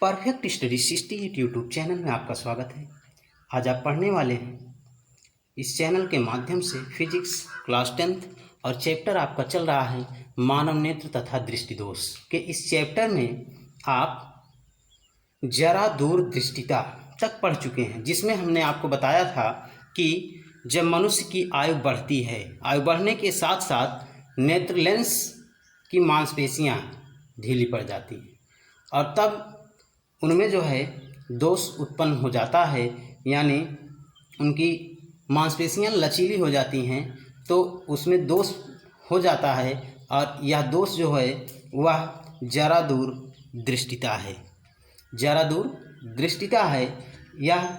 Perfect study 68 YouTube channel में आपका स्वागत है। आज आप पढ़ने वाले हैं इस चैनल के माध्यम से फिजिक्स क्लास 10th और चैप्टर आपका चल रहा है मानव नेत्र तथा दृष्टि दोष के। इस चैप्टर में आप जरा दूरदृष्टिता तक पढ़ चुके हैं, जिसमें हमने आपको बताया था कि जब मनुष्य की आयु बढ़ती है, आयु बढ़ने के साथ साथ नेत्र लेंस की मांसपेशियां ढीली पड़ जाती हैं और तब उनमें जो है दोष उत्पन्न हो जाता है, यानी उनकी मांसपेशियां लचीली हो जाती हैं तो उसमें दोष हो जाता है। और यह दोष जो है वह जरा दूर दृष्टिता है। जरा दूर दृष्टिता है यह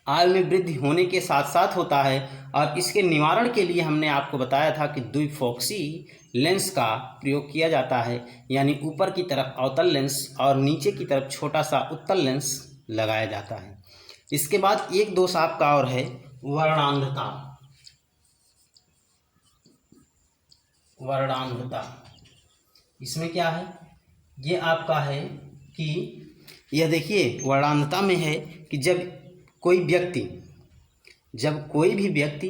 आयु में वृद्धि होने के साथ साथ होता है और इसके निवारण के लिए हमने आपको बताया था कि द्विफोक्सी लेंस का प्रयोग किया जाता है, यानी ऊपर की तरफ अवतल लेंस और नीचे की तरफ छोटा सा उत्तल लेंस लगाया जाता है। इसके बाद एक दोष आपका और है वर्णांधता। वर्णांधता इसमें क्या है, ये आपका है कि यह देखिए वर्णांधता में है कि जब कोई भी व्यक्ति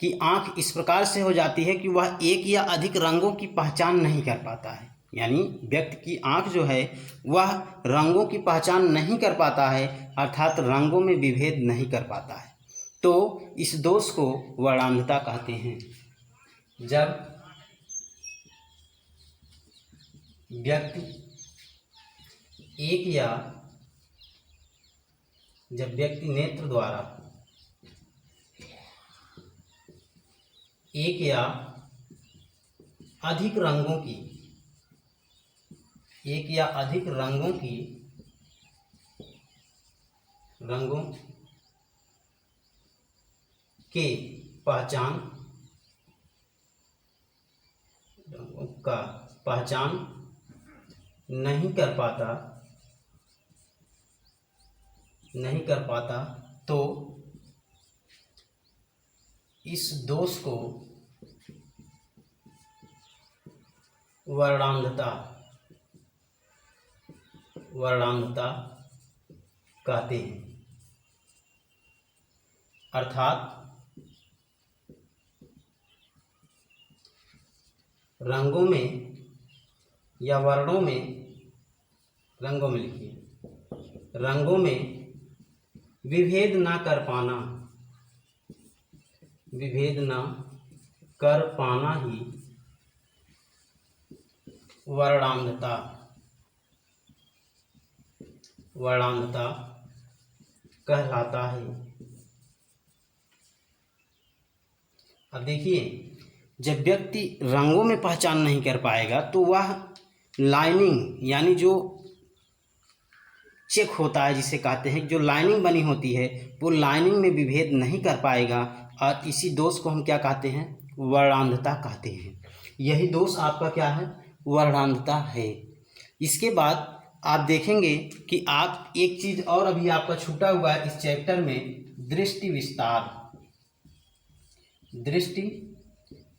की आंख इस प्रकार से हो जाती है कि वह एक या अधिक रंगों की पहचान नहीं कर पाता है, यानी व्यक्ति की आंख जो है वह रंगों की पहचान नहीं कर पाता है, अर्थात रंगों में विभेद नहीं कर पाता है, तो इस दोष को वर्णांधता कहते हैं। जब व्यक्ति नेत्र द्वारा एक या अधिक रंगों के पहचान नहीं कर पाता तो इस दोष को वर्णांधता कहते हैं। अर्थात रंगों में या वर्णों में, रंगों में लिखिए, रंगों में विभेद ना कर पाना ही वर्णांधता कहलाता है। अब देखिए, जब व्यक्ति रंगों में पहचान नहीं कर पाएगा तो वह लाइनिंग, यानी जो चेक होता है जिसे कहते हैं, जो लाइनिंग बनी होती है वो लाइनिंग में विभेद नहीं कर पाएगा और इसी दोष को हम क्या कहते हैं, वर्णांधता कहते हैं। यही दोष आपका क्या है, वर्णांधता है। इसके बाद आप देखेंगे कि आप एक चीज़ और अभी आपका छूटा हुआ है इस चैप्टर में, दृष्टि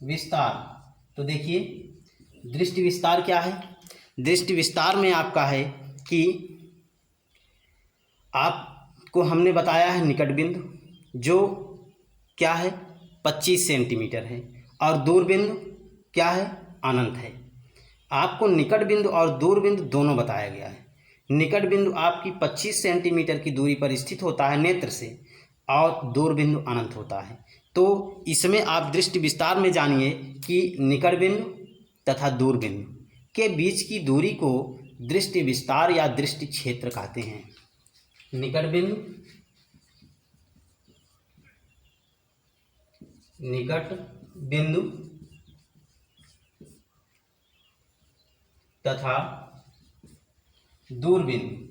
विस्तार। तो देखिए दृष्टि विस्तार क्या है। दृष्टि विस्तार में आपका है कि आपको हमने बताया है निकट बिंदु जो क्या है 25 सेंटीमीटर है और दूर बिंदु क्या है, अनंत है। आपको निकट बिंदु और दूर बिंदु दोनों बताया गया है। निकट बिंदु आपकी 25 सेंटीमीटर की दूरी पर स्थित होता है नेत्र से और दूर बिंदु अनंत होता है। तो इसमें आप दृष्टि विस्तार में जानिए कि निकट बिंदु तथा दूर बिंदु के बीच की दूरी को दृष्टि विस्तार या दृष्टि क्षेत्र कहते हैं। निकट बिंदु तथा दूर बिंदु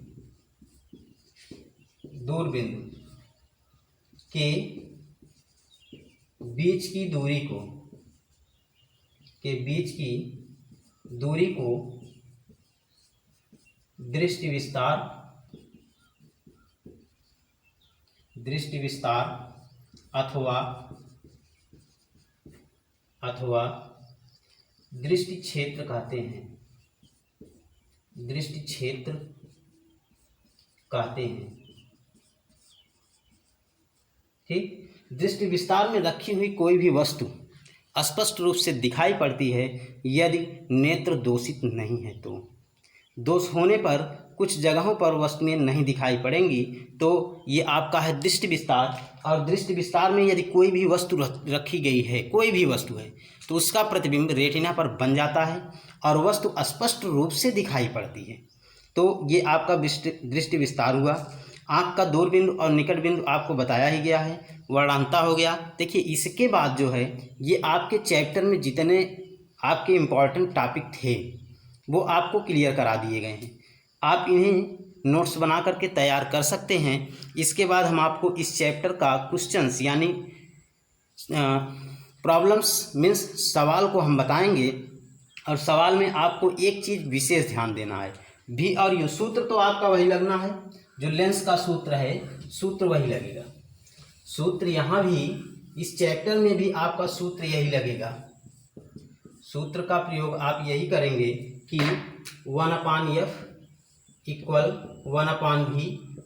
के बीच की दूरी को दृष्टि विस्तार अथवा दृष्टि क्षेत्र कहते हैं। दृष्टि क्षेत्र कहते हैं। ठीक, दृष्टि विस्तार में रखी हुई कोई भी वस्तु स्पष्ट रूप से दिखाई पड़ती है यदि नेत्र दोषित नहीं है। तो दोष होने पर कुछ जगहों पर वस्तुएं नहीं दिखाई पड़ेंगी, तो ये आपका है दृष्टि विस्तार। और दृष्टि विस्तार में यदि कोई भी वस्तु रखी गई है, कोई भी वस्तु है, तो उसका प्रतिबिंब रेटिना पर बन जाता है और वस्तु स्पष्ट रूप से दिखाई पड़ती है। तो ये आपका दृष्टि विस्तार हुआ। आँख का दूर बिंदु और निकट बिंदु आपको बताया ही गया है, वर्णांता हो गया। देखिए इसके बाद जो है ये आपके चैप्टर में जितने आपके इम्पॉर्टेंट टॉपिक थे वो आपको क्लियर करा दिए गए हैं। आप इन्हें नोट्स बना करके तैयार कर सकते हैं। इसके बाद हम आपको इस चैप्टर का क्वेश्चंस यानी प्रॉब्लम्स मीन्स सवाल को हम बताएंगे। और सवाल में आपको एक चीज़ विशेष ध्यान देना है, भी और यू सूत्र तो आपका वही लगना है, जो लेंस का सूत्र है सूत्र वही लगेगा। सूत्र यहाँ भी इस चैप्टर में भी आपका सूत्र यही लगेगा। सूत्र का प्रयोग आप यही करेंगे कि 1/f equal 1/v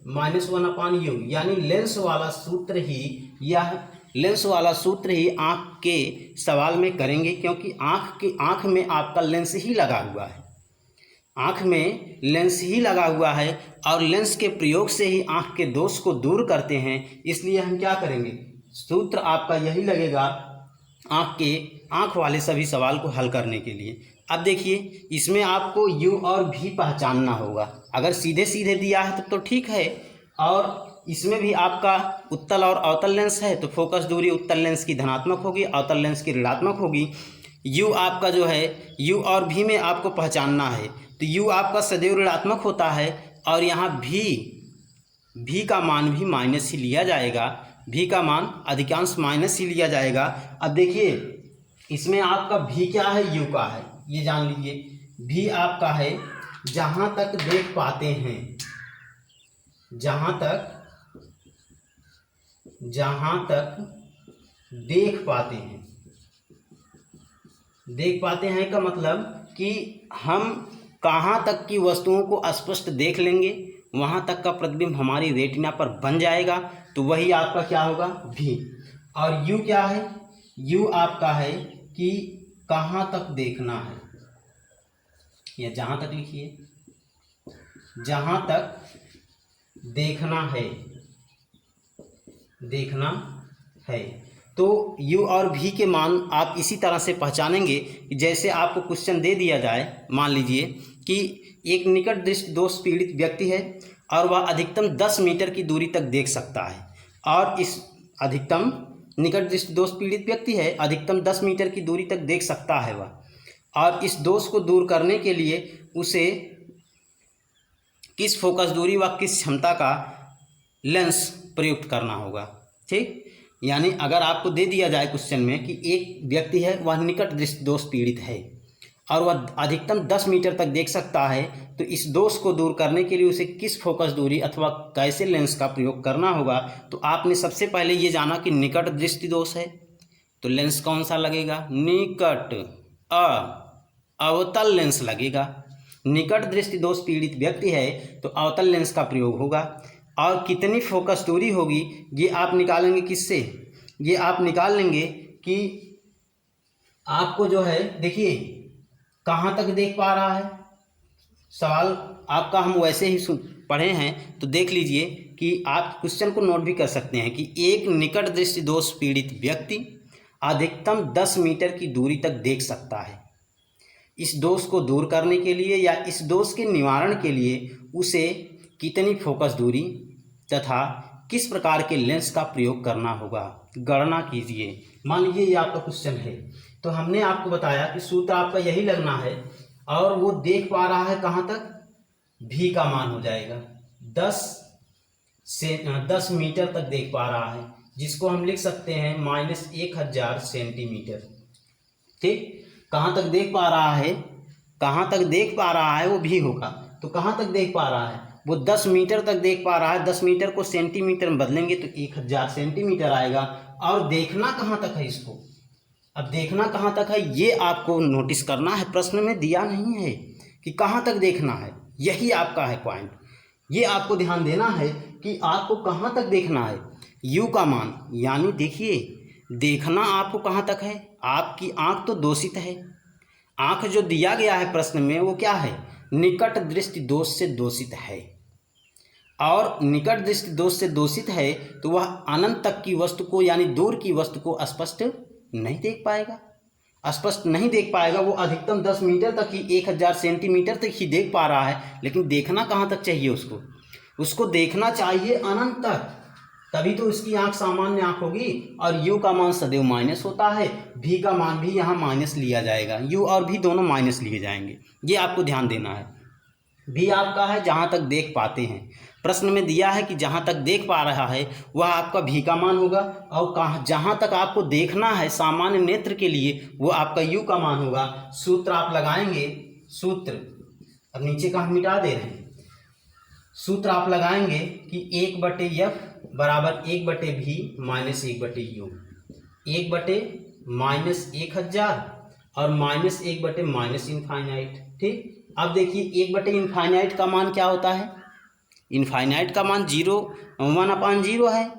minus 1/u, यानी लेंस वाला सूत्र ही, यह लेंस वाला सूत्र ही आँख के सवाल में करेंगे, क्योंकि आँख में आपका लेंस ही लगा हुआ है। आँख में लेंस ही लगा हुआ है और लेंस के प्रयोग से ही आँख के दोष को दूर करते हैं। इसलिए हम क्या करेंगे, सूत्र आपका यही लगेगा आँख वाले सभी सवाल को हल करने के लिए। अब देखिए इसमें आपको यू और भी पहचानना होगा। अगर सीधे सीधे दिया है तो ठीक है, और इसमें भी आपका उत्तल और अवतल लेंस है तो फोकस दूरी उत्तल लेंस की धनात्मक होगी, अवतल लेंस की ऋणात्मक होगी। यू आपका जो है यू और भी में आपको पहचानना है, तो यू आपका सदैव ऋणात्मक होता है और यहाँ भी का मान भी माइनस ही लिया जाएगा, भी का मान अधिकांश माइनस ही लिया जाएगा। अब देखिए इसमें आपका भी क्या है, यू का है, ये जान लीजिए। भी आपका है जहाँ तक देख पाते हैं, जहाँ तक देख पाते हैं। देख पाते हैं का मतलब कि हम कहाँ तक की वस्तुओं को स्पष्ट देख लेंगे, वहाँ तक का प्रतिबिंब हमारी रेटिना पर बन जाएगा, तो वही आपका क्या होगा, भी। और यू क्या है, यू आपका है कि कहाँ तक देखना है, या जहाँ तक लिखिए, जहाँ तक देखना है। तो यू और भी के मान आप इसी तरह से पहचानेंगे। जैसे आपको क्वेश्चन दे दिया जाए, मान लीजिए कि एक निकट दृष्टि दोष पीड़ित व्यक्ति है और वह अधिकतम 10 मीटर की दूरी तक देख सकता है, और इस अधिकतम निकट दृष्टि दोष पीड़ित व्यक्ति है, अधिकतम 10 मीटर की दूरी तक देख सकता है वह, और इस दोष को दूर करने के लिए उसे किस फोकस दूरी व किस क्षमता का लेंस प्रयुक्त करना होगा। ठीक, यानी अगर आपको दे दिया जाए क्वेश्चन में कि एक व्यक्ति है वह निकट दृष्टि दोष पीड़ित है और वह अधिकतम 10 मीटर तक देख सकता है, तो इस दोष को दूर करने के लिए उसे किस फोकस दूरी अथवा कैसे लेंस का प्रयोग करना होगा, तो आपने सबसे पहले ये जाना कि निकट दृष्टि दोष है, तो लेंस कौन सा लगेगा, निकट अवतल लेंस लगेगा। निकट दृष्टि दोष पीड़ित व्यक्ति है तो अवतल लेंस का प्रयोग होगा। और कितनी फोकस दूरी होगी ये आप निकालेंगे किससे, ये आप निकाल लेंगे कि आपको जो है, देखिए कहाँ तक देख पा रहा है, सवाल आपका हम वैसे ही पढ़े हैं, तो देख लीजिए कि आप क्वेश्चन को नोट भी कर सकते हैं कि एक निकट दृष्टि दोष पीड़ित व्यक्ति अधिकतम 10 मीटर की दूरी तक देख सकता है। इस दोष को दूर करने के लिए या इस दोष के निवारण के लिए उसे कितनी फोकस दूरी तथा किस प्रकार के लेंस का प्रयोग करना होगा, गणना कीजिए। मान लीजिए ये आपका क्वेश्चन है, तो हमने आपको बताया कि सूत्र आपका यही लगना है, और वो देख पा रहा है कहाँ तक, भी का मान हो जाएगा 10 मीटर तक देख पा रहा है, जिसको हम लिख सकते हैं -1000 सेंटीमीटर। ठीक, कहाँ तक देख पा रहा है, कहाँ तक देख पा रहा है वो भी होगा, तो कहाँ तक देख पा रहा है, वो 10 मीटर तक देख पा रहा है। 10 मीटर को सेंटीमीटर में बदलेंगे तो 1000 सेंटीमीटर आएगा। और देखना कहाँ तक है इसको, अब देखना कहाँ तक है ये आपको नोटिस करना है, प्रश्न में दिया नहीं है कि कहाँ तक देखना है। यही आपका है पॉइंट। ये आपको ध्यान देना है कि आपको कहाँ तक देखना है। u का मान, यानी देखिए देखना आपको कहाँ तक है। आपकी आँख तो दोषित है। आँख जो दिया गया है प्रश्न में वो क्या है, निकट दृष्टि दोष से दोषित है। और निकट दृष्टि दोष से दोषित है तो वह अनंत तक की वस्तु को यानी दूर की वस्तु को स्पष्ट नहीं देख पाएगा। स्पष्ट नहीं देख पाएगा, वो अधिकतम 10 मीटर तक ही, 1000 सेंटीमीटर तक ही देख पा रहा है, लेकिन देखना कहाँ तक चाहिए उसको देखना चाहिए अनंत तक, तभी तो उसकी आँख सामान्य आँख होगी। और u का मान सदैव माइनस होता है, v का मान भी यहाँ माइनस लिया जाएगा, u और v दोनों माइनस लिए जाएंगे। ये आपको ध्यान देना है। v आपका है जहाँ तक देख पाते हैं। प्रश्न में दिया है कि जहाँ तक देख पा रहा है वह आपका v का मान होगा, और जहाँ तक आपको देखना है सामान्य नेत्र के लिए वो आपका u का मान होगा। सूत्र आप लगाएंगे, सूत्र अब नीचे का हम मिटा दे रहे हैं। सूत्र आप लगाएंगे कि 1/f बराबर 1/v माइनस 1/u, 1/-1000 और माइनस 1/-इनफाइनाइट। ठीक, अब देखिए 1/इनफाइनाइट का मान क्या होता है, इनफाइनाइट का मान 1/0 है,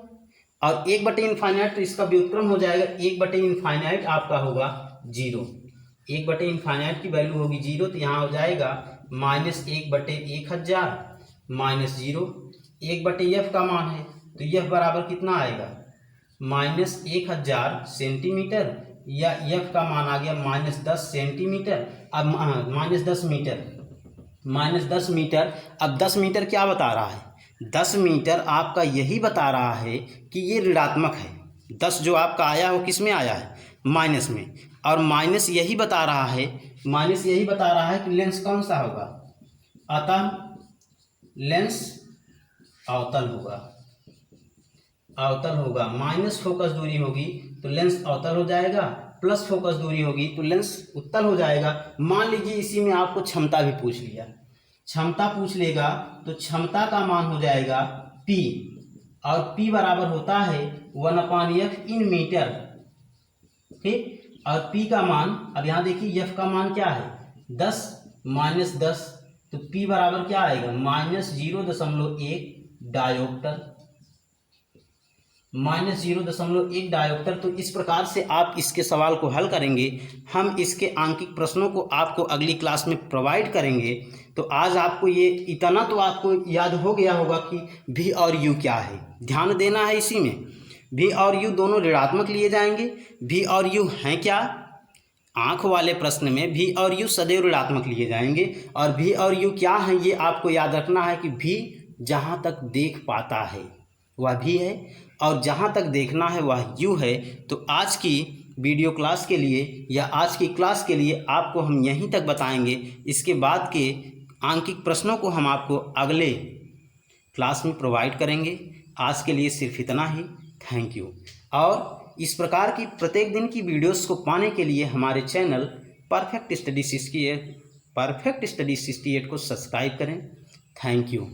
और 1/इनफाइनाइट तो इसका व्युत्क्रम हो जाएगा, 1/इनफाइनाइट आपका होगा 0। 1/इनफाइनाइट की वैल्यू होगी 0, तो यहाँ हो जाएगा माइनस 1/1000 माइनस 0। 1/f का मान है तो f बराबर कितना आएगा, माइनस 1000 सेंटीमीटर, या f का मान आ गया माइनस 10 सेंटीमीटर। अब माइनस 10 मीटर, माइनस 10 मीटर। अब 10 मीटर क्या बता रहा है, 10 मीटर आपका यही बता रहा है कि ये ऋणात्मक है। 10 जो आपका आया वो किस में आया है, माइनस में, और माइनस यही बता रहा है, माइनस यही बता रहा है कि लेंस कौन सा होगा, अतः लेंस अवतल होगा, अवतल होगा। माइनस फोकस दूरी होगी तो लेंस अवतल हो जाएगा, प्लस फोकस दूरी होगी तो लेंस उत्तल हो जाएगा। मान लीजिए इसी में आपको क्षमता भी पूछ लिया, क्षमता पूछ लेगा तो क्षमता का मान हो जाएगा P, और P बराबर होता है 1/f इन मीटर। ठीक, और P का मान, अब यहाँ देखिए f का मान क्या है 10 माइनस 10, तो P बराबर क्या आएगा, माइनस 0.1 डायोप्टर, माइनस 0.1 डायोप्टर। तो इस प्रकार से आप इसके सवाल को हल करेंगे। हम इसके आंकिक प्रश्नों को आपको अगली क्लास में प्रोवाइड करेंगे। तो आज आपको ये इतना तो आपको याद हो गया होगा कि v और u क्या है। ध्यान देना है इसी में, v और u दोनों ऋणात्मक लिए जाएंगे। v और u हैं क्या, आँख वाले प्रश्न में v और u सदैव ऋणात्मक लिए जाएंगे। और v और u क्या हैं ये आपको याद रखना है कि v जहाँ तक देख पाता है वह v है, और जहाँ तक देखना है वह u है। तो आज की वीडियो क्लास के लिए या आज की क्लास के लिए आपको हम यहीं तक बताएंगे। इसके बाद के आंकिक प्रश्नों को हम आपको अगले क्लास में प्रोवाइड करेंगे। आज के लिए सिर्फ इतना ही। Thank you. और इस प्रकार की प्रत्येक दिन की वीडियोस को पाने के लिए हमारे चैनल परफेक्ट स्टडी 68 को सब्सक्राइब करें। Thank you.